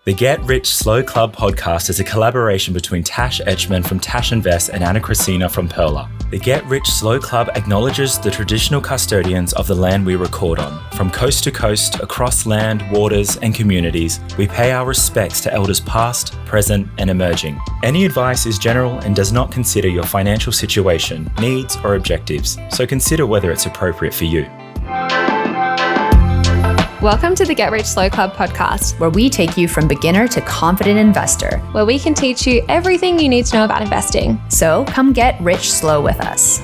The Get Rich Slow Club podcast is a collaboration between Tash Etschmann from Tash Invests and Ana Kresina from Perla. The Get Rich Slow Club acknowledges the traditional custodians of the land we record on. From coast to coast, across land, waters, and communities, we pay our respects to elders past, present, and emerging. Any advice is general and does not consider your financial situation, needs, or objectives, so consider whether it's appropriate for you. Welcome to the Get Rich Slow Club podcast, where we take you from beginner to confident investor, where we can teach you everything you need to know about investing. So come get rich slow with us.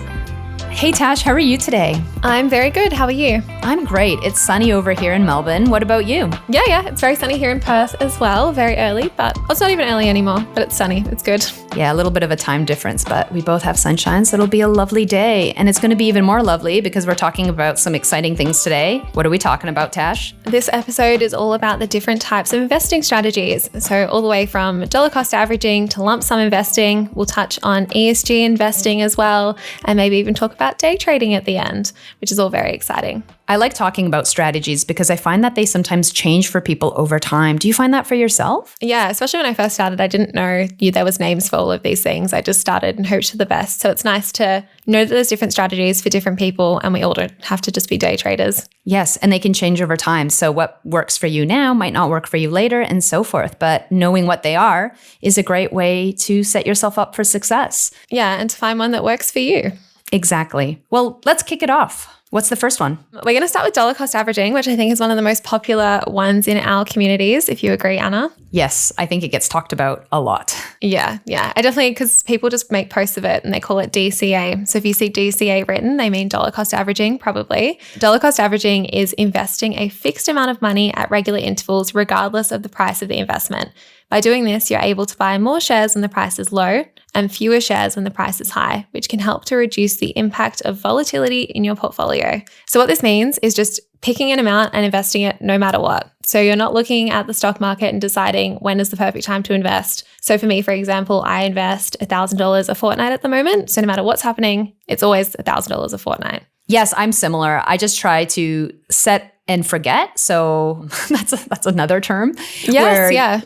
Hey Tash, how are you today? I'm very good. How are you? I'm great. It's sunny over here in Melbourne. What about you? Yeah. It's very sunny here in Perth as well. Very early, but it's not even early anymore, but it's sunny. It's good. Yeah, a little bit of a time difference, but we both have sunshine, so it'll be a lovely day. And it's going to be even more lovely because we're talking about some exciting things today. What are we talking about, Tash? This episode is all about the different types of investing strategies. So all the way from dollar cost averaging to lump sum investing. We'll touch on ESG investing as well, and maybe even talk about day trading at the end, which is all very exciting. I like talking about strategies because I find that they sometimes change for people over time. Do you find that for yourself? Yeah, especially when I first started, I didn't know there was names for all of these things. I just started and hoped for the best. So it's nice to know that there's different strategies for different people and we all don't have to just be day traders. Yes, and they can change over time. So what works for you now might not work for you later and so forth. But knowing what they are is a great way to set yourself up for success. Yeah, and to find one that works for you. Exactly. Well, let's kick it off. What's the first one? We're going to start with dollar cost averaging, which I think is one of the most popular ones in our communities, if you agree, Anna. Yes, I think it gets talked about a lot. Yeah. I definitely, because people just make posts of it and they call it DCA. So if you see DCA written, they mean dollar cost averaging, probably. Dollar cost averaging is investing a fixed amount of money at regular intervals, regardless of the price of the investment. By doing this, you're able to buy more shares when the price is low and fewer shares when the price is high, which can help to reduce the impact of volatility in your portfolio. So what this means is just picking an amount and investing it no matter what. So you're not looking at the stock market and deciding when is the perfect time to invest. So for me, for example, I invest $1,000 a fortnight at the moment. So no matter what's happening, it's always $1,000 a fortnight. Yes, I'm similar. I just try to set and forget. So that's another term. Yes, yeah.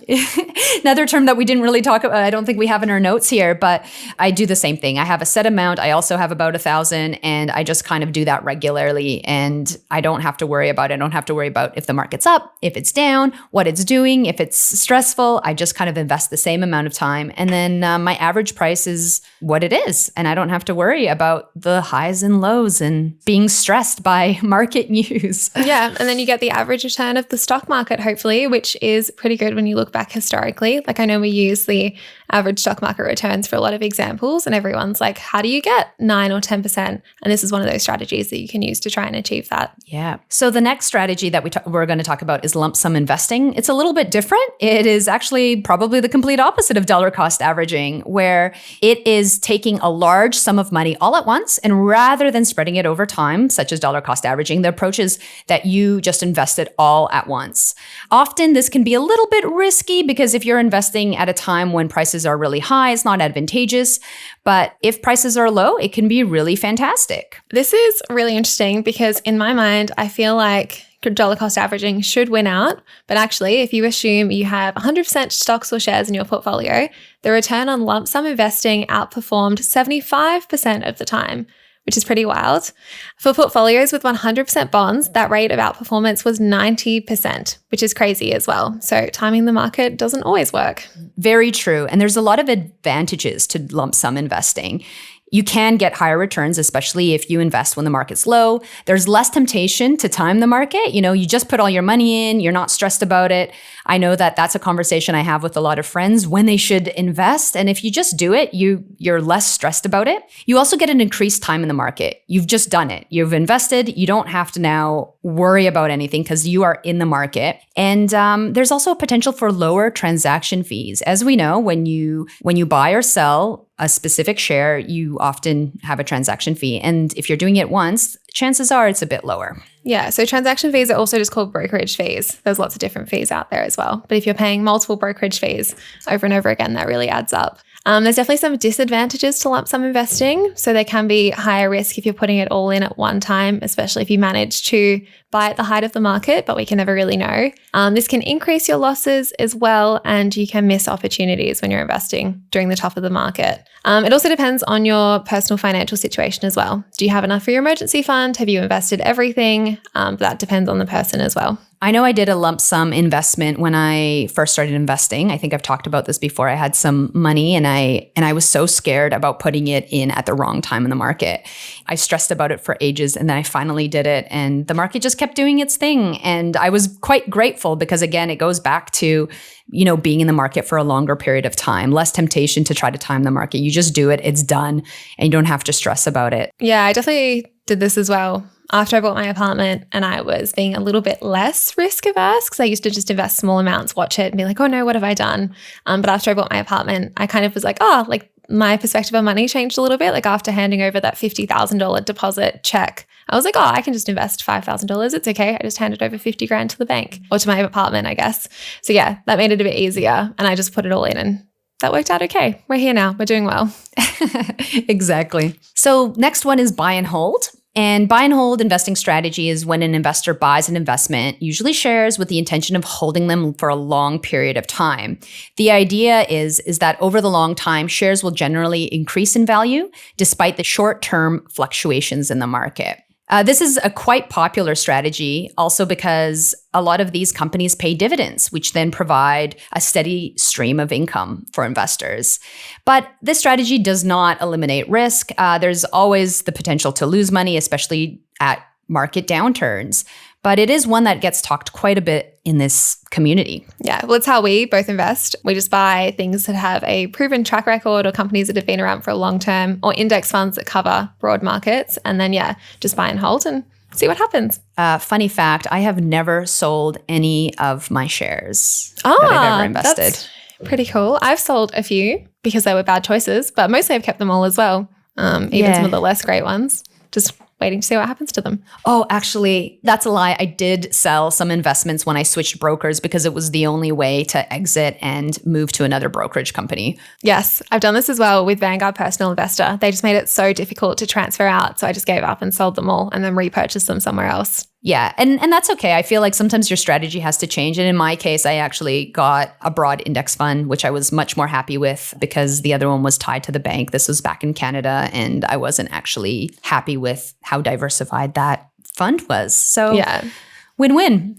Another term that we didn't really talk about. I don't think we have in our notes here, but I do the same thing. I have a set amount. I also have about 1,000 and I just kind of do that regularly and I don't have to worry about it. I don't have to worry about if the market's up, if it's down, what it's doing, if it's stressful. I just kind of invest the same amount of time. And then my average price is what it is. And I don't have to worry about the highs and lows and being stressed by market news. Yeah. And then you get the average return of the stock market, hopefully, which is pretty good when you look back historically. Like I know we use the average stock market returns for a lot of examples and everyone's like, how do you get 9 or 10%? And this is one of those strategies that you can use to try and achieve that. Yeah. So the next strategy that we're going to talk about is lump sum investing. It's a little bit different. It is actually probably the complete opposite of dollar cost averaging, where it is taking a large sum of money all at once. And rather than spreading it over time, such as dollar cost averaging, the approach is that you just invest it all at once. Often this can be a little bit risky because if you're investing at a time when prices are really high, it's not advantageous. But if prices are low, it can be really fantastic. This is really interesting because in my mind, I feel like dollar cost averaging should win out. But actually, if you assume you have 100% stocks or shares in your portfolio, the return on lump sum investing outperformed 75% of the time, which is pretty wild. For portfolios with 100% bonds, that rate of outperformance was 90%, which is crazy as well. So timing the market doesn't always work. Very true. And there's a lot of advantages to lump sum investing. You can get higher returns, especially if you invest when the market's low. There's less temptation to time the market. You just put all your money in, you're not stressed about it. I know that that's a conversation I have with a lot of friends when they should invest. And if you just do it, you're less stressed about it. You also get an increased time in the market. You've just done it. You've invested. You don't have to now worry about anything because you are in the market. And there's also a potential for lower transaction fees. As we know, when you buy or sell a specific share, you often have a transaction fee. And if you're doing it once, chances are it's a bit lower. Yeah, so transaction fees are also just called brokerage fees. There's lots of different fees out there as well. But if you're paying multiple brokerage fees over and over again, that really adds up. There's definitely some disadvantages to lump sum investing. So there can be higher risk if you're putting it all in at one time, especially if you manage to buy at the height of the market, but we can never really know. This can increase your losses as well, and you can miss opportunities when you're investing during the top of the market. It also depends on your personal financial situation as well. Do you have enough for your emergency fund? Have you invested everything? That depends on the person as well. I know I did a lump sum investment when I first started investing. I think I've talked about this before. I had some money and I was so scared about putting it in at the wrong time in the market. I stressed about it for ages, and then I finally did it, and the market just kept doing its thing. And I was quite grateful because, again, it goes back to, being in the market for a longer period of time, less temptation to try to time the market. You just do it, it's done, and you don't have to stress about it. Yeah, I definitely did this as well. After I bought my apartment and I was being a little bit less risk averse because I used to just invest small amounts, watch it and be like, oh no, what have I done? But after I bought my apartment, I kind of was like, my perspective on money changed a little bit. Like after handing over that $50,000 deposit check, I was like, I can just invest $5,000. It's okay. I just handed over 50 grand to the bank or to my apartment, I guess. So yeah, that made it a bit easier. And I just put it all in and that worked out okay. We're here now. We're doing well. Exactly. So next one is buy and hold. And buy and hold investing strategy is when an investor buys an investment, usually shares, with the intention of holding them for a long period of time. The idea is that over the long time, shares will generally increase in value despite the short-term fluctuations in the market. This is a quite popular strategy also because a lot of these companies pay dividends, which then provide a steady stream of income for investors. But this strategy does not eliminate risk. There's always the potential to lose money, especially at market downturns. But it is one that gets talked quite a bit in this community. Yeah, well, it's how we both invest. We just buy things that have a proven track record or companies that have been around for a long term or index funds that cover broad markets. And then, just buy and hold and see what happens. Funny fact, I have never sold any of my shares that I've ever invested. That's pretty cool. I've sold a few because they were bad choices, but mostly I've kept them all as well, even some of the less great ones. Just waiting to see what happens to them. Oh, actually, that's a lie. I did sell some investments when I switched brokers because it was the only way to exit and move to another brokerage company. Yes, I've done this as well with Vanguard Personal Investor. They just made it so difficult to transfer out. So I just gave up and sold them all and then repurchased them somewhere else. Yeah, and that's okay. I feel like sometimes your strategy has to change. And in my case, I actually got a broad index fund, which I was much more happy with because the other one was tied to the bank. This was back in Canada, and I wasn't actually happy with how diversified that fund was. So yeah. Win-win.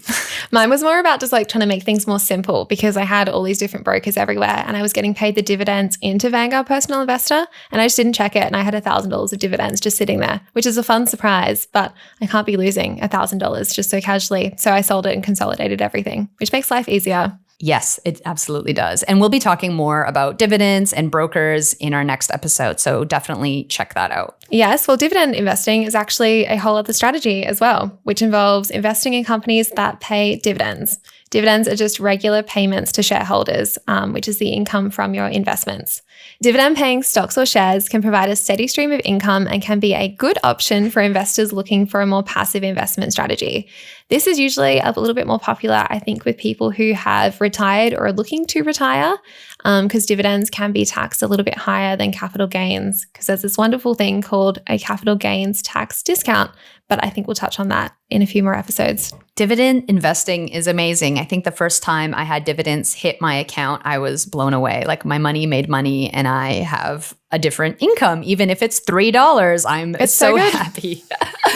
Mine was more about just like trying to make things more simple because I had all these different brokers everywhere and I was getting paid the dividends into Vanguard Personal Investor and I just didn't check it and I had $1,000 of dividends just sitting there, which is a fun surprise, but I can't be losing $1,000 just so casually. So I sold it and consolidated everything, which makes life easier. Yes, it absolutely does. And we'll be talking more about dividends and brokers in our next episode. So definitely check that out. Yes, well, dividend investing is actually a whole other strategy as well, which involves investing in companies that pay dividends. Dividends are just regular payments to shareholders, which is the income from your investments. Dividend-paying stocks or shares can provide a steady stream of income and can be a good option for investors looking for a more passive investment strategy. This is usually a little bit more popular, I think, with people who have retired or are looking to retire, because dividends can be taxed a little bit higher than capital gains, because there's this wonderful thing called a capital gains tax discount. But I think we'll touch on that in a few more episodes. Dividend investing is amazing. I think the first time I had dividends hit my account, I was blown away. Like my money made money and I have a different income. Even if it's $3, I'm so happy.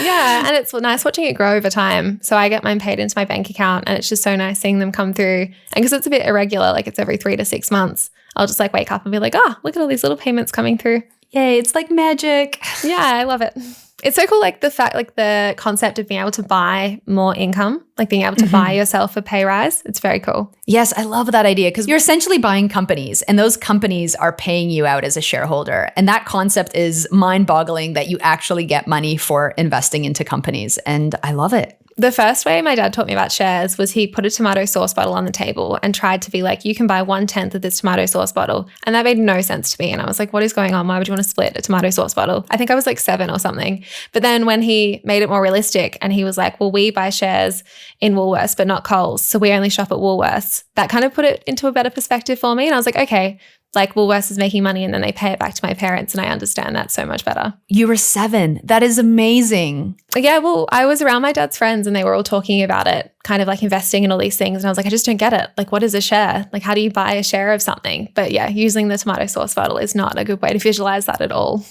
Yeah, and it's nice watching it grow over time. So I get mine paid into my bank account and it's just so nice seeing them come through. And because it's a bit irregular, like it's every 3 to 6 months, I'll just like wake up and be like, look at all these little payments coming through. Yay, it's like magic. Yeah, I love it. It's so cool, like the fact, like the concept of being able to buy more income, like being able to buy yourself a pay rise. It's very cool. Yes, I love that idea because you're essentially buying companies and those companies are paying you out as a shareholder. And that concept is mind-boggling that you actually get money for investing into companies. And I love it. The first way my dad taught me about shares was he put a tomato sauce bottle on the table and tried to be like, you can buy 1/10 of this tomato sauce bottle. And that made no sense to me. And I was like, what is going on? Why would you want to split a tomato sauce bottle? I think I was like 7 or something. But then when he made it more realistic and he was like, well, we buy shares in Woolworths, but not Coles. So we only shop at Woolworths. That kind of put it into a better perspective for me. And I was like, okay, Like Woolworths is making money and then they pay it back to my parents, and I understand that so much better. You were 7. That is amazing. Yeah, well, I was around my dad's friends and they were all talking about it, kind of like investing in all these things. And I was like, I just don't get it. Like, what is a share? Like, how do you buy a share of something? But yeah, using the tomato sauce bottle is not a good way to visualize that at all.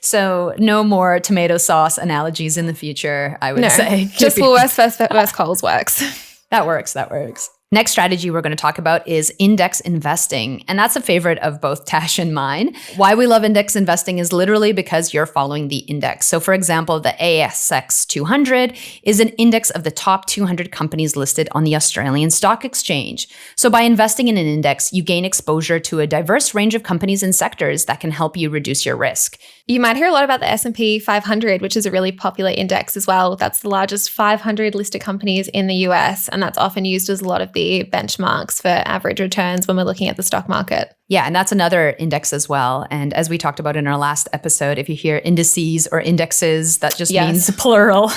So no more tomato sauce analogies in the future, I would say. Just Woolworths versus Coles works. That works. Next strategy we're going to talk about is index investing. And that's a favorite of both Tash and mine. Why we love index investing is literally because you're following the index. So for example, the ASX 200 is an index of the top 200 companies listed on the Australian Stock Exchange. So by investing in an index, you gain exposure to a diverse range of companies and sectors that can help you reduce your risk. You might hear a lot about the S&P 500, which is a really popular index as well. That's the largest 500 listed companies in the US, and that's often used as a lot of the benchmarks for average returns when we're looking at the stock market. Yeah, and that's another index as well. And as we talked about in our last episode, if you hear indices or indexes, that just means plural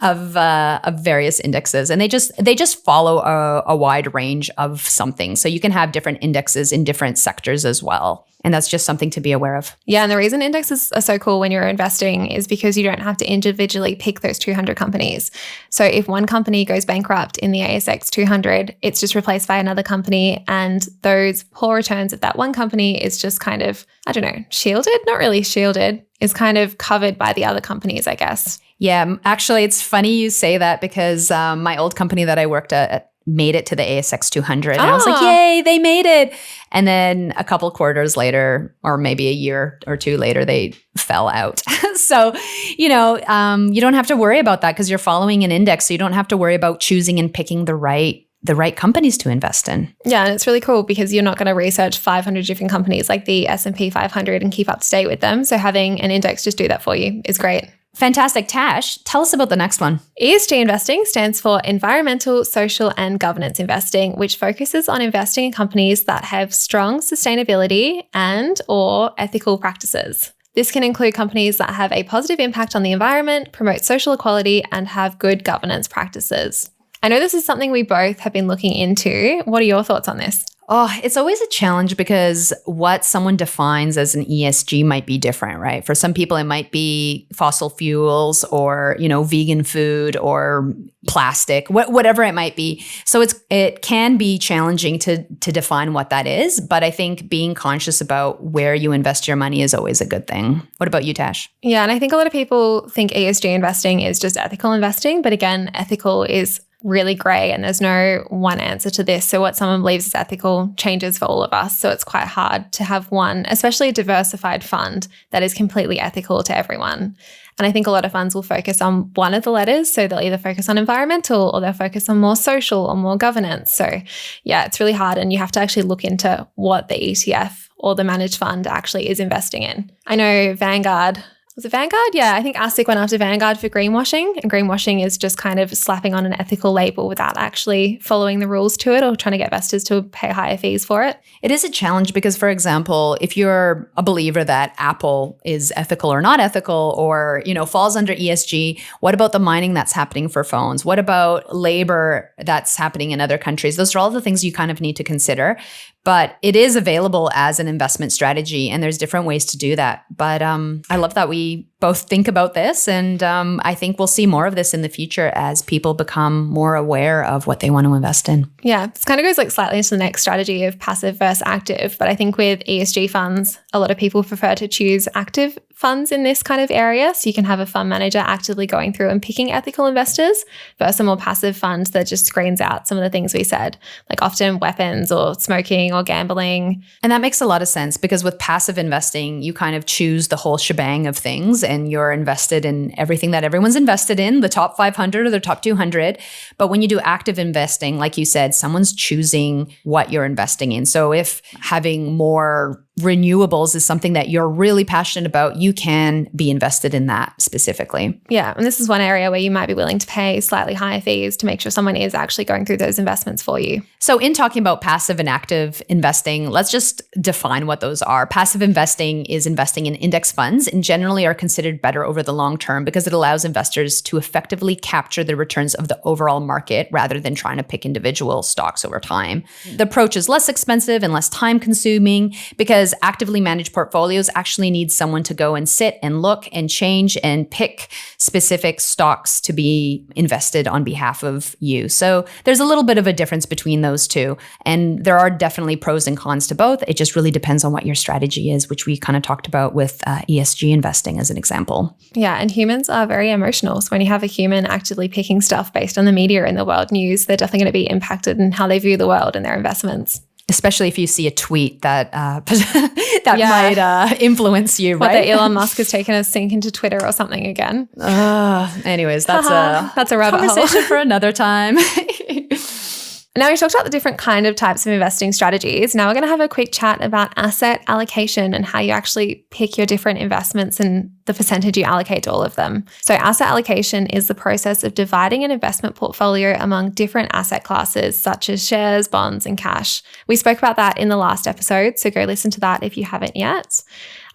of various indexes. And they just follow a wide range of something. So you can have different indexes in different sectors as well. And that's just something to be aware of. Yeah, and the reason indexes are so cool when you're investing is because you don't have to individually pick those 200 companies. So if one company goes bankrupt in the ASX 200, it's just replaced by another company, and those poor returns of that one company is just kind of, I don't know, shielded? Not really shielded. Is kind of covered by the other companies, I guess. Yeah, actually, it's funny you say that because my old company that I worked at made it to the ASX 200. And I was like, yay, they made it. And then a couple quarters later, or maybe a year or two later, they fell out. So, you don't have to worry about that because you're following an index. So you don't have to worry about choosing and picking the right companies to invest in. Yeah, and it's really cool because you're not going to research 500 different companies like the S&P 500 and keep up to date with them. So having an index just do that for you is great. Fantastic. Tash, tell us about the next one. ESG investing stands for environmental, social, and governance investing, which focuses on investing in companies that have strong sustainability and or ethical practices. This can include companies that have a positive impact on the environment, promote social equality, and have good governance practices. I know this is something we both have been looking into. What are your thoughts on this? Oh, it's always a challenge because what someone defines as an ESG might be different, right? For some people, it might be fossil fuels or, vegan food or plastic, whatever it might be. So it can be challenging to define what that is. But I think being conscious about where you invest your money is always a good thing. What about you, Tash? Yeah, and I think a lot of people think ESG investing is just ethical investing. But again, ethical is really grey and there's no one answer to this. So what someone believes is ethical changes for all of us. So it's quite hard to have one, especially a diversified fund that is completely ethical to everyone. And I think a lot of funds will focus on one of the letters. So they'll either focus on environmental or they'll focus on more social or more governance. So yeah, it's really hard and you have to actually look into what the ETF or the managed fund actually is investing in. I know Vanguard. Was it Vanguard? Yeah, I think ASIC went after Vanguard for greenwashing. And greenwashing is just kind of slapping on an ethical label without actually following the rules to it or trying to get investors to pay higher fees for it. It is a challenge because, for example, if you're a believer that Apple is ethical or not ethical or, falls under ESG, what about the mining that's happening for phones? What about labor that's happening in other countries? Those are all the things you kind of need to consider. But it is available as an investment strategy and there's different ways to do that. But I love that we both think about this and I think we'll see more of this in the future as people become more aware of what they want to invest in. Yeah, this kind of goes slightly into the next strategy of passive versus active. But I think with ESG funds, a lot of people prefer to choose active funds in this kind of area. So you can have a fund manager actively going through and picking ethical investors versus a more passive fund that just screens out some of the things we said, like often weapons or smoking or gambling. And that makes a lot of sense because with passive investing, you kind of choose the whole shebang of things and you're invested in everything that everyone's invested in, the top 500 or the top 200. But when you do active investing, like you said, someone's choosing what you're investing in. So if having more renewables is something that you're really passionate about, you can be invested in that specifically. Yeah. And this is one area where you might be willing to pay slightly higher fees to make sure someone is actually going through those investments for you. So in talking about passive and active investing, let's just define what those are. Passive investing is investing in index funds and generally are considered better over the long term because it allows investors to effectively capture the returns of the overall market rather than trying to pick individual stocks over time. The approach is less expensive and less time consuming because actively managed portfolios actually need someone to go and sit and look and change and pick specific stocks to be invested on behalf of you. So there's a little bit of a difference between those two. And there are definitely pros and cons to both. It just really depends on what your strategy is, which we kind of talked about with ESG investing as an example. Yeah, and humans are very emotional. So when you have a human actively picking stuff based on the media and the world news, they're definitely going to be impacted in how they view the world and their investments. Especially if you see a tweet that might influence you, right? What, that Elon Musk has taken a sink into Twitter or something again. Anyways, that's a rabbit conversation hole for another time. Now we've talked about the different kind of types of investing strategies. Now we're going to have a quick chat about asset allocation and how you actually pick your different investments and the percentage you allocate to all of them. So asset allocation is the process of dividing an investment portfolio among different asset classes, such as shares, bonds, and cash. We spoke about that in the last episode, so go listen to that if you haven't yet.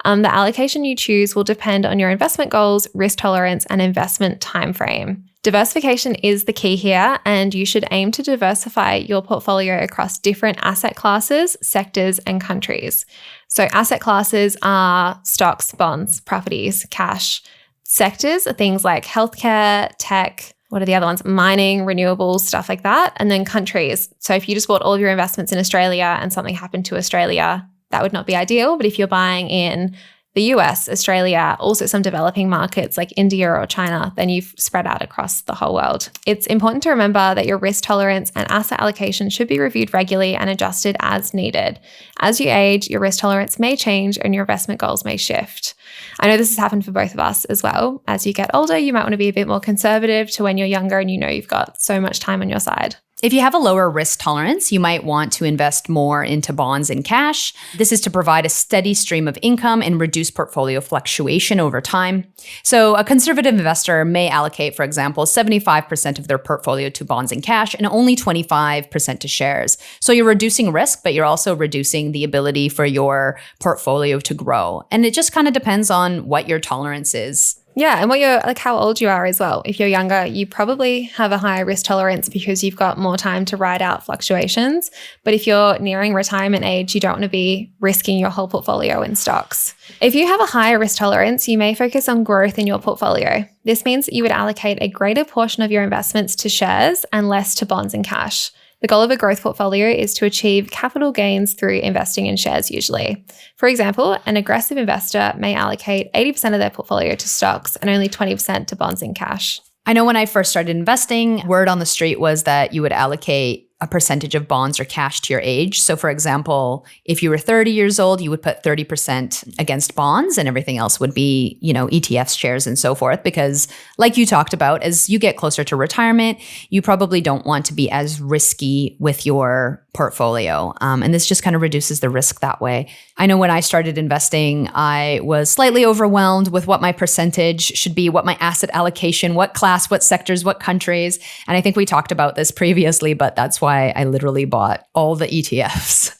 The allocation you choose will depend on your investment goals, risk tolerance, and investment timeframe. Diversification is the key here, and you should aim to diversify your portfolio across different asset classes, sectors, and countries. So asset classes are stocks, bonds, properties, cash. Sectors are things like healthcare, tech, what are the other ones? Mining, renewables, stuff like that. And then countries. So if you just bought all of your investments in Australia and something happened to Australia, that would not be ideal. But if you're buying in the US, Australia, also some developing markets like India or China, then you've spread out across the whole world. It's important to remember that your risk tolerance and asset allocation should be reviewed regularly and adjusted as needed. As you age, your risk tolerance may change and your investment goals may shift. I know this has happened for both of us as well. As you get older, you might want to be a bit more conservative to when you're younger and you know you've got so much time on your side. If you have a lower risk tolerance, you might want to invest more into bonds and cash. This is to provide a steady stream of income and reduce portfolio fluctuation over time. So a conservative investor may allocate, for example, 75% of their portfolio to bonds and cash and only 25% to shares. So you're reducing risk, but you're also reducing the ability for your portfolio to grow. And it just kind of depends on what your tolerance is. Yeah, and how old you are as well. If you're younger, you probably have a higher risk tolerance because you've got more time to ride out fluctuations. But if you're nearing retirement age, you don't want to be risking your whole portfolio in stocks. If you have a higher risk tolerance, you may focus on growth in your portfolio. This means that you would allocate a greater portion of your investments to shares and less to bonds and cash. The goal of a growth portfolio is to achieve capital gains through investing in shares usually. For example, an aggressive investor may allocate 80% of their portfolio to stocks and only 20% to bonds and cash. I know when I first started investing, word on the street was that you would allocate a percentage of bonds or cash to your age. So for example, if you were 30 years old, you would put 30% against bonds and everything else would be, ETFs, shares, and so forth. Because like you talked about, as you get closer to retirement, you probably don't want to be as risky with your portfolio. And this just kind of reduces the risk that way. I know when I started investing, I was slightly overwhelmed with what my percentage should be, what my asset allocation, what class, what sectors, what countries. And I think we talked about this previously, but that's why I literally bought all the ETFs.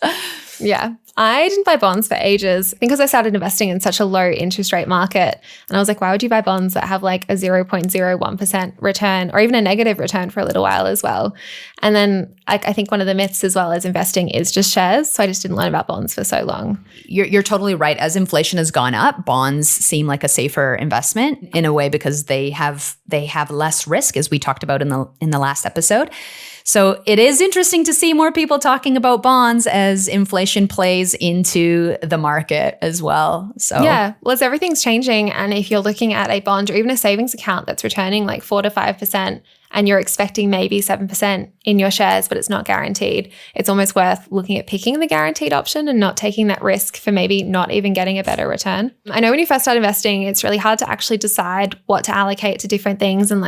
Yeah. I didn't buy bonds for ages because I started investing in such a low interest rate market. And I was like, why would you buy bonds that have like a 0.01% return or even a negative return for a little while as well? And then I think one of the myths as well as investing is just shares. So I just didn't learn about bonds for so long. You're totally right. As inflation has gone up, bonds seem like a safer investment in a way because they have less risk, as we talked about in the last episode. So it is interesting to see more people talking about bonds as inflation plays into the market as well. So yeah, well, as everything's changing, and if you're looking at a bond or even a savings account that's returning like 4 to 5%, and you're expecting maybe 7% in your shares, but it's not guaranteed, it's almost worth looking at picking the guaranteed option and not taking that risk for maybe not even getting a better return. I know when you first start investing, it's really hard to actually decide what to allocate to different things and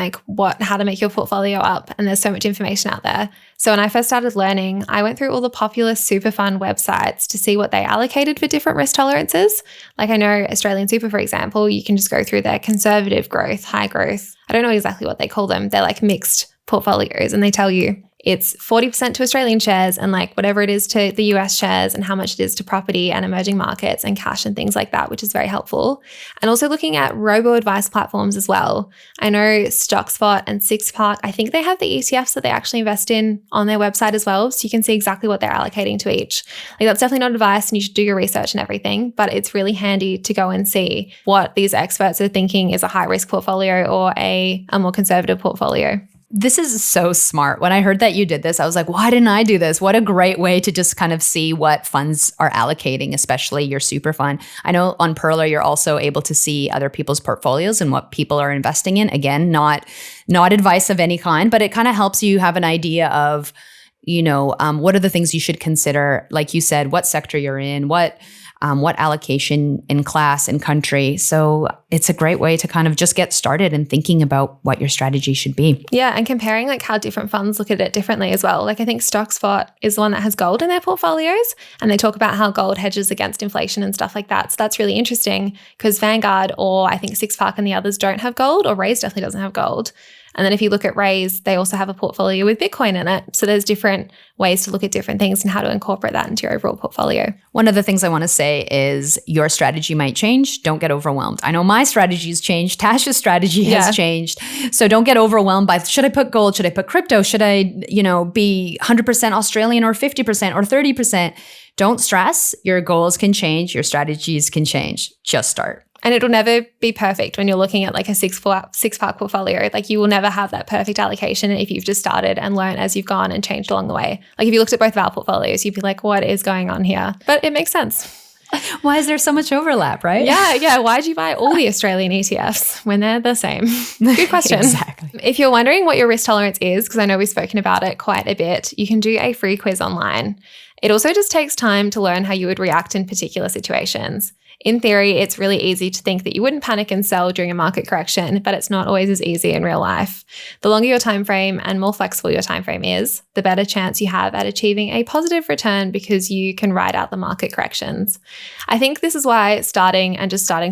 how to make your portfolio up. And there's so much information out there. So when I first started learning, I went through all the popular super fund websites to see what they allocated for different risk tolerances. Like I know Australian Super, for example, you can just go through their conservative growth, high growth. I don't know exactly what they call them. They're like mixed portfolios, and they tell you it's 40% to Australian shares and like whatever it is to the US shares and how much it is to property and emerging markets and cash and things like that, which is very helpful. And also looking at robo-advice platforms as well. I know StockSpot and SixPark, I think they have the ETFs that they actually invest in on their website as well. So you can see exactly what they're allocating to each. Like that's definitely not advice and you should do your research and everything, but it's really handy to go and see what these experts are thinking is a high risk portfolio or a more conservative portfolio. This is so smart. When I heard that you did this, I was like, why didn't I do this? What a great way to just kind of see what funds are allocating, especially your super fund. I know on Perla, you're also able to see other people's portfolios and what people are investing in. Again, not advice of any kind, but it kind of helps you have an idea of, what are the things you should consider? Like you said, what sector you're in, what allocation in class and country. So it's a great way to kind of just get started and thinking about what your strategy should be. Yeah, and comparing like how different funds look at it differently as well. Like I think StockSpot is the one that has gold in their portfolios, and they talk about how gold hedges against inflation and stuff like that. So that's really interesting because Vanguard or I think SixPark and the others don't have gold, or Raise definitely doesn't have gold. And then if you look at Raise, they also have a portfolio with Bitcoin in it. So there's different ways to look at different things and how to incorporate that into your overall portfolio. One of the things I want to say is your strategy might change. Don't get overwhelmed. I know my strategy has changed. Tash's strategy has changed. So don't get overwhelmed by, should I put gold? Should I put crypto? Should I, be 100% Australian or 50% or 30%? Don't stress. Your goals can change. Your strategies can change. Just start. And it'll never be perfect when you're looking at like a six-part portfolio. Like you will never have that perfect allocation if you've just started and learned as you've gone and changed along the way. Like if you looked at both of our portfolios, you'd be like, what is going on here? But it makes sense. Why is there so much overlap, right? Yeah. Why'd you buy all the Australian ETFs when they're the same? Good question. Exactly. If you're wondering what your risk tolerance is, because I know we've spoken about it quite a bit, you can do a free quiz online. It also just takes time to learn how you would react in particular situations. In theory, it's really easy to think that you wouldn't panic and sell during a market correction, but it's not always as easy in real life. The longer your time frame and more flexible your time frame is, the better chance you have at achieving a positive return because you can ride out the market corrections. I think this is why starting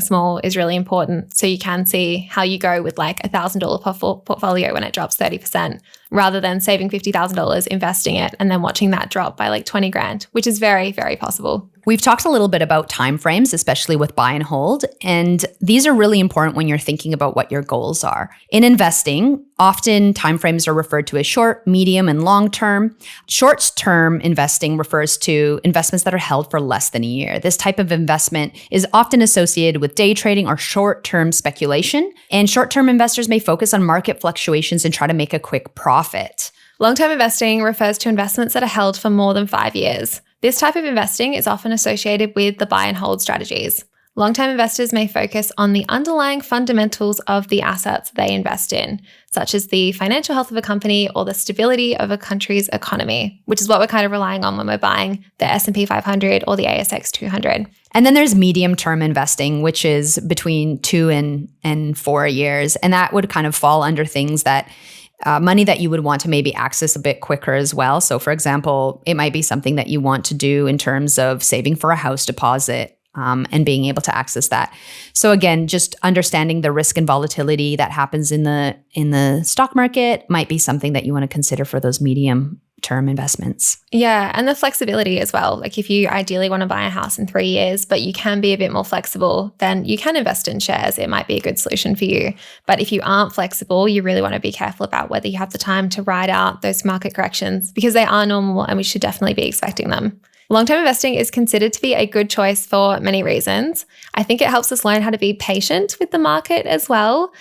small is really important, so you can see how you go with like $1,000 portfolio when it drops 30%, rather than saving $50,000, investing it, and then watching that drop by like 20 grand, which is very, very possible. We've talked a little bit about timeframes, especially with buy and hold, and these are really important when you're thinking about what your goals are. In investing, often timeframes are referred to as short, medium, and long term. Short-term investing refers to investments that are held for less than a year. This type of investment is often associated with day trading or short-term speculation, and short-term investors may focus on market fluctuations and try to make a quick profit. Long-term investing refers to investments that are held for more than 5 years. This type of investing is often associated with the buy and hold strategies. Long-term investors may focus on the underlying fundamentals of the assets they invest in, such as the financial health of a company or the stability of a country's economy, which is what we're kind of relying on when we're buying the S&P 500 or the ASX 200. And then there's medium-term investing, which is between 2 and 4 years. And that would kind of fall under things that money that you would want to maybe access a bit quicker as well. So for example, it might be something that you want to do in terms of saving for a house deposit and being able to access that. So again, just understanding the risk and volatility that happens in the stock market might be something that you want to consider for those medium-term investments. Yeah, and the flexibility as well. Like if you ideally want to buy a house in 3 years, but you can be a bit more flexible, then you can invest in shares. It might be a good solution for you. But if you aren't flexible, you really want to be careful about whether you have the time to ride out those market corrections, because they are normal and we should definitely be expecting them. Long-term investing is considered to be a good choice for many reasons. I think it helps us learn how to be patient with the market as well.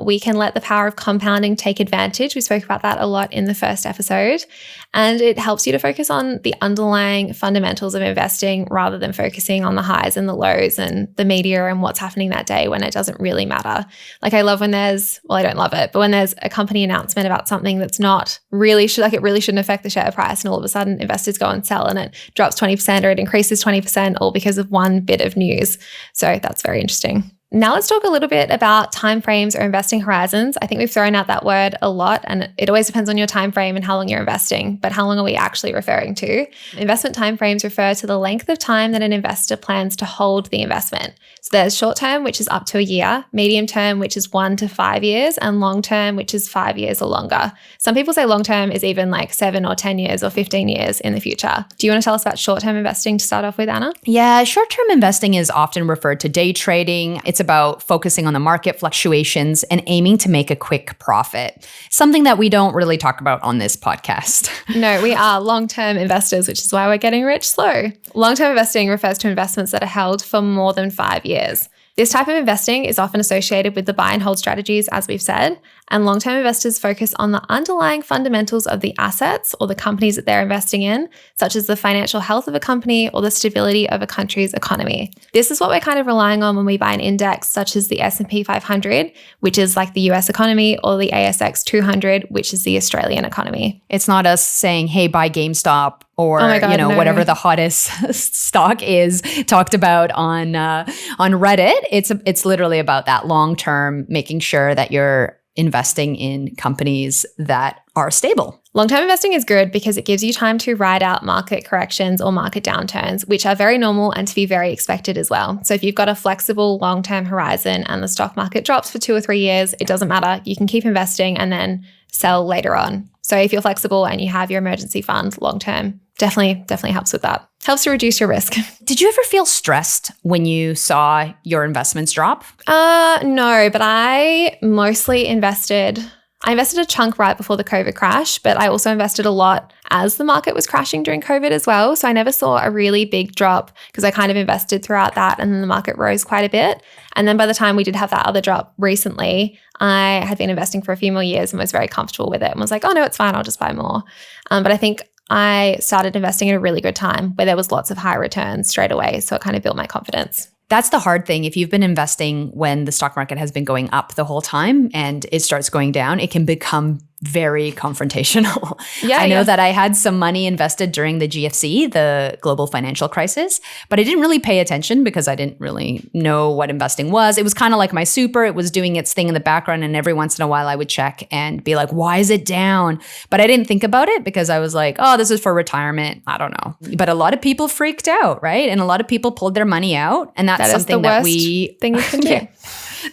We can let the power of compounding take advantage. We spoke about that a lot in the first episode. And it helps you to focus on the underlying fundamentals of investing rather than focusing on the highs and the lows and the media and what's happening that day when it doesn't really matter. Like I love when I don't love it, but when there's a company announcement about something that's not really, it really shouldn't affect the share price, and all of a sudden investors go and sell and it drops 20% or it increases 20% all because of one bit of news. So that's very interesting. Now let's talk a little bit about timeframes or investing horizons. I think we've thrown out that word a lot, and it always depends on your time frame and how long you're investing, but how long are we actually referring to? Investment timeframes refer to the length of time that an investor plans to hold the investment. So there's short term, which is up to a year, medium term, which is 1 to 5 years, and long term, which is 5 years or longer. Some people say long term is even like 7 or 10 years or 15 years in the future. Do you want to tell us about short term investing to start off with, Anna? Yeah, short-term investing is often referred to day trading. It's about focusing on the market fluctuations and aiming to make a quick profit. Something that we don't really talk about on this podcast. No, we are long-term investors, which is why we're getting rich slow. Long-term investing refers to investments that are held for more than 5 years. This type of investing is often associated with the buy and hold strategies, as we've said, and long-term investors focus on the underlying fundamentals of the assets or the companies that they're investing in, such as the financial health of a company or the stability of a country's economy. This is what we're kind of relying on when we buy an index such as the S&P 500, which is like the US economy, or the ASX 200, which is the Australian economy. It's not us saying, hey, buy GameStop or, no. whatever the hottest stock is talked about on Reddit. It's literally about that long-term, making sure that you're investing in companies that are stable. Long-term investing is good because it gives you time to ride out market corrections or market downturns, which are very normal and to be very expected as well. So if you've got a flexible long-term horizon and the stock market drops for 2 or 3 years, it doesn't matter. You can keep investing and then sell later on. So if you're flexible and you have your emergency fund long-term, definitely helps with that. Helps to reduce your risk. Did you ever feel stressed when you saw your investments drop? No, but I invested a chunk right before the COVID crash, but I also invested a lot as the market was crashing during COVID as well. So I never saw a really big drop because I kind of invested throughout that, and then the market rose quite a bit. And then by the time we did have that other drop recently, I had been investing for a few more years and was very comfortable with it and was like, oh no, it's fine, I'll just buy more. But I think I started investing at a really good time where there was lots of high returns straight away. So it kind of built my confidence. That's the hard thing. If you've been investing when the stock market has been going up the whole time and it starts going down, it can become very confrontational. I know that I had some money invested during the GFC, the global financial crisis, but I didn't really pay attention because I didn't really know what investing was. It was kind of like my super. It was doing its thing in the background, and every once in a while I would check and be like, why is it down? But I didn't think about it because I was like, oh, this is for retirement. I don't know. But a lot of people freaked out, right? And a lot of people pulled their money out, and that's something that thing you can do.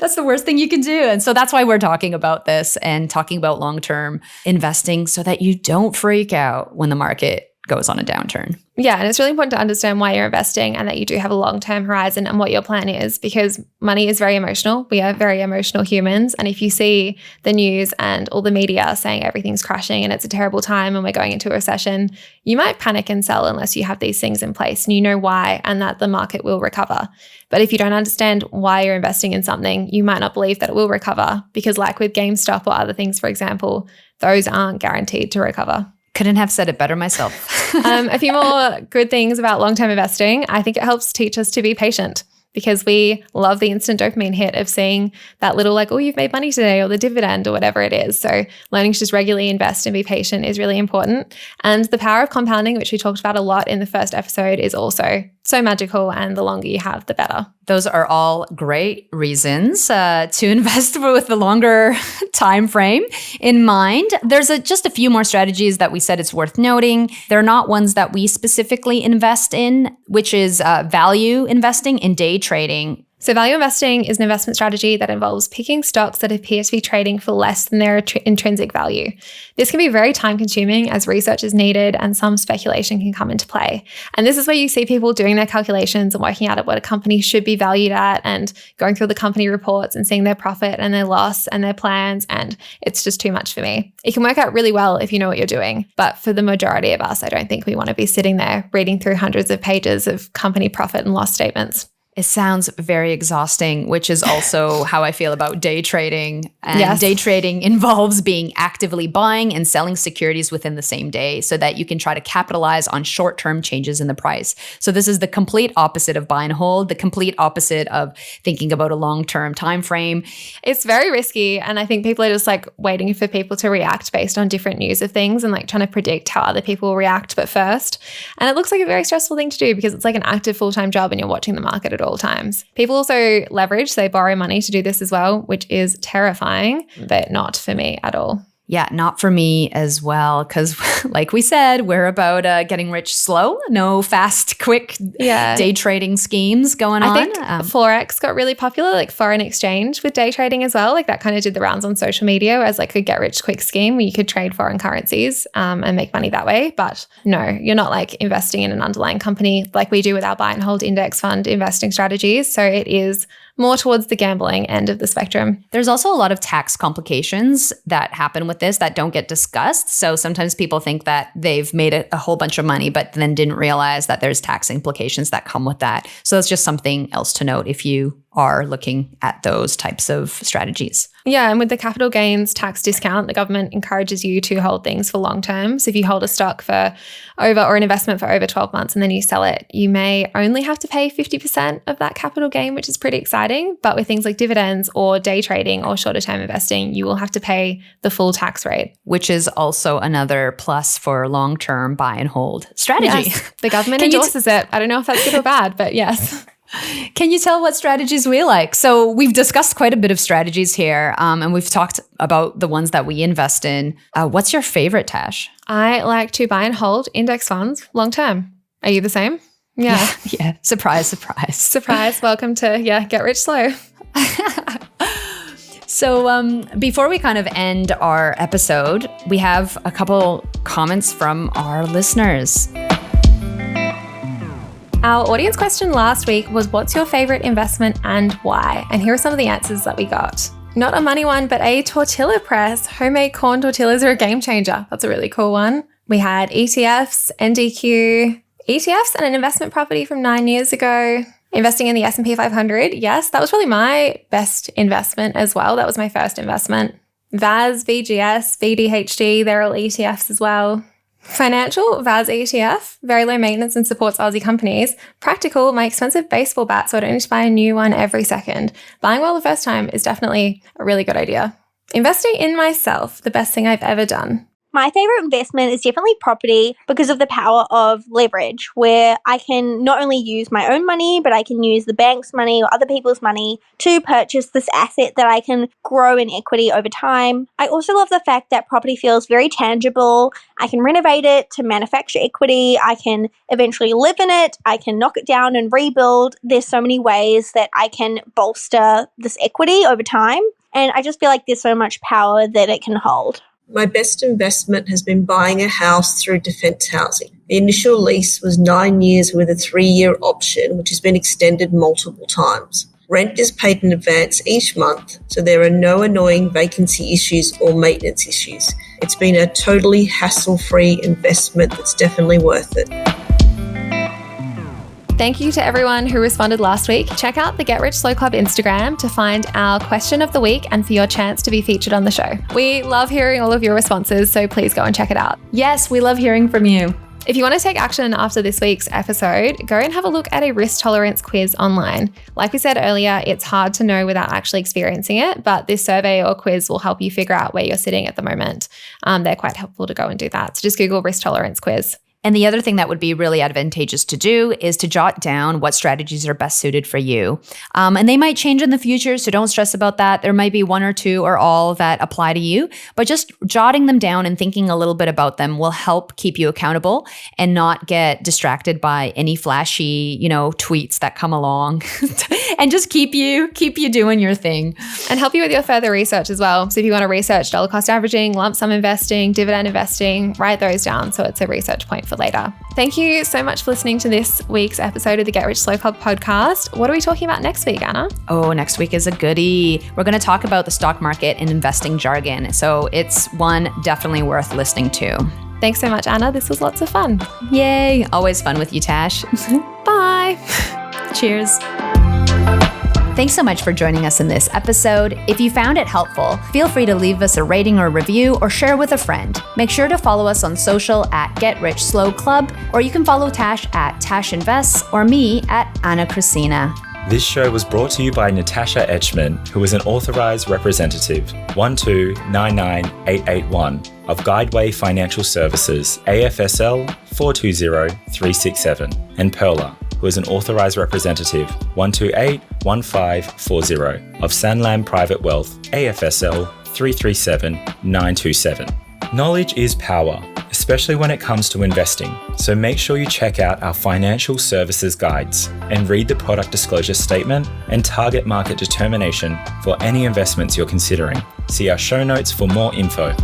That's the worst thing you can do. And so that's why we're talking about this and talking about long-term investing so that you don't freak out when the market goes on a downturn. Yeah, and it's really important to understand why you're investing and that you do have a long-term horizon and what your plan is, because money is very emotional. We are very emotional humans. And if you see the news and all the media saying everything's crashing and it's a terrible time and we're going into a recession, you might panic and sell unless you have these things in place and you know why and that the market will recover. But if you don't understand why you're investing in something, you might not believe that it will recover, because like with GameStop or other things, for example, those aren't guaranteed to recover. Couldn't have said it better myself. A few more good things about long-term investing. I think it helps teach us to be patient, because we love the instant dopamine hit of seeing that little like, oh, you've made money today, or the dividend or whatever it is. So learning to just regularly invest and be patient is really important. And the power of compounding, which we talked about a lot in the first episode, is also so magical. And the longer you have, the better. Those are all great reasons to invest with the longer time frame in mind. There's just a few more strategies that we said it's worth noting. They're not ones that we specifically invest in, which is value investing and day trading. So value investing is an investment strategy that involves picking stocks that appear to be trading for less than their intrinsic value. This can be very time consuming as research is needed and some speculation can come into play. And this is where you see people doing their calculations and working out at what a company should be valued at and going through the company reports and seeing their profit and their loss and their plans. And it's just too much for me. It can work out really well if you know what you're doing. But for the majority of us, I don't think we want to be sitting there reading through hundreds of pages of company profit and loss statements. It sounds very exhausting, which is also how I feel about day trading. And Day trading involves being actively buying and selling securities within the same day so that you can try to capitalize on short-term changes in the price. So this is the complete opposite of buy and hold, the complete opposite of thinking about a long-term time frame. It's very risky. And I think people are just like waiting for people to react based on different news of things and like trying to predict how other people will react but first. And it looks like a very stressful thing to do because it's like an active full-time job and you're watching the market at all all times. People also leverage, they borrow money to do this as well, which is terrifying, but not for me at all. Yeah, not for me as well. Because like we said, we're about getting rich slow. No fast, quick day trading schemes going on. I think Forex got really popular, like foreign exchange with day trading as well. Like that kind of did the rounds on social media as like a get rich quick scheme where you could trade foreign currencies and make money that way. But no, you're not like investing in an underlying company like we do with our buy and hold index fund investing strategies. So it is more towards the gambling end of the spectrum. There's also a lot of tax complications that happen with this that don't get discussed. So sometimes people think that they've made a whole bunch of money, but then didn't realize that there's tax implications that come with that. So that's just something else to note if you are looking at those types of strategies. Yeah, and with the capital gains tax discount, the government encourages you to hold things for long term. So if you hold a stock for over or an investment for over 12 months and then you sell it, you may only have to pay 50% of that capital gain, which is pretty exciting. But with things like dividends or day trading or shorter term investing, you will have to pay the full tax rate. Which is also another plus for long-term buy and hold strategy. Yes, the government endorses it. I don't know if that's good or bad, but yes. Can you tell what strategies we like? So we've discussed quite a bit of strategies here, and we've talked about the ones that we invest in. What's your favorite, Tash? I like to buy and hold index funds long term. Are you the same? Yeah. Surprise, surprise. Surprise. Welcome to, get rich slow. So before we kind of end our episode, we have a couple comments from our listeners. Our audience question last week was, what's your favorite investment and why? And here are some of the answers that we got. Not a money one, but a tortilla press. Homemade corn tortillas are a game changer. That's a really cool one. We had ETFs, NDQ, ETFs and an investment property from 9 years ago. Investing in the S&P 500. Yes, that was probably my best investment as well. That was my first investment. VAS, VGS, VDHD, they're all ETFs as well. Financial, VAS ETF, very low maintenance and supports Aussie companies. Practical, my expensive baseball bat, so I don't need to buy a new one every second. Buying well the first time is definitely a really good idea. Investing in myself, the best thing I've ever done. My favorite investment is definitely property because of the power of leverage, where I can not only use my own money, but I can use the bank's money or other people's money to purchase this asset that I can grow in equity over time. I also love the fact that property feels very tangible. I can renovate it to manufacture equity. I can eventually live in it. I can knock it down and rebuild. There's so many ways that I can bolster this equity over time. And I just feel like there's so much power that it can hold. My best investment has been buying a house through Defence Housing. The initial lease was 9 years with a 3-year option, which has been extended multiple times. Rent is paid in advance each month, so there are no annoying vacancy issues or maintenance issues. It's been a totally hassle-free investment that's definitely worth it. Thank you to everyone who responded last week. Check out the Get Rich Slow Club Instagram to find our question of the week and for your chance to be featured on the show. We love hearing all of your responses, so please go and check it out. Yes, we love hearing from you. If you want to take action after this week's episode, go and have a look at a risk tolerance quiz online. Like we said earlier, it's hard to know without actually experiencing it, but this survey or quiz will help you figure out where you're sitting at the moment. They're quite helpful to go and do that. So just Google risk tolerance quiz. And the other thing that would be really advantageous to do is to jot down what strategies are best suited for you. And they might change in the future, so don't stress about that. There might be one or two or all that apply to you, but just jotting them down and thinking a little bit about them will help keep you accountable and not get distracted by any flashy, tweets that come along and just keep you doing your thing. And help you with your further research as well. So if you want to research dollar cost averaging, lump sum investing, dividend investing, write those down so it's a research point for later. Thank you so much for listening to this week's episode of the Get Rich Slow Club podcast. What are we talking about next week, Anna? Oh, next week is a goodie. We're going to talk about the stock market and investing jargon. So it's one definitely worth listening to. Thanks so much, Anna. This was lots of fun. Yay. Always fun with you, Tash. Bye. Cheers. Thanks so much for joining us in this episode. If you found it helpful, feel free to leave us a rating or review or share with a friend. Make sure to follow us on social at Get Rich Slow Club, or you can follow Tash at Tash Invests or me at Ana Kresina. This show was brought to you by Natasha Etschmann, who is an authorised representative 1299881 of Guideway Financial Services, AFSL 420367, and Perla, who is an authorised representative 1281540 of Sanlam Private Wealth, AFSL 337927. Knowledge is power, especially when it comes to investing, so make sure you check out our financial services guides and read the product disclosure statement and target market determination for any investments you're considering. See our show notes for more info.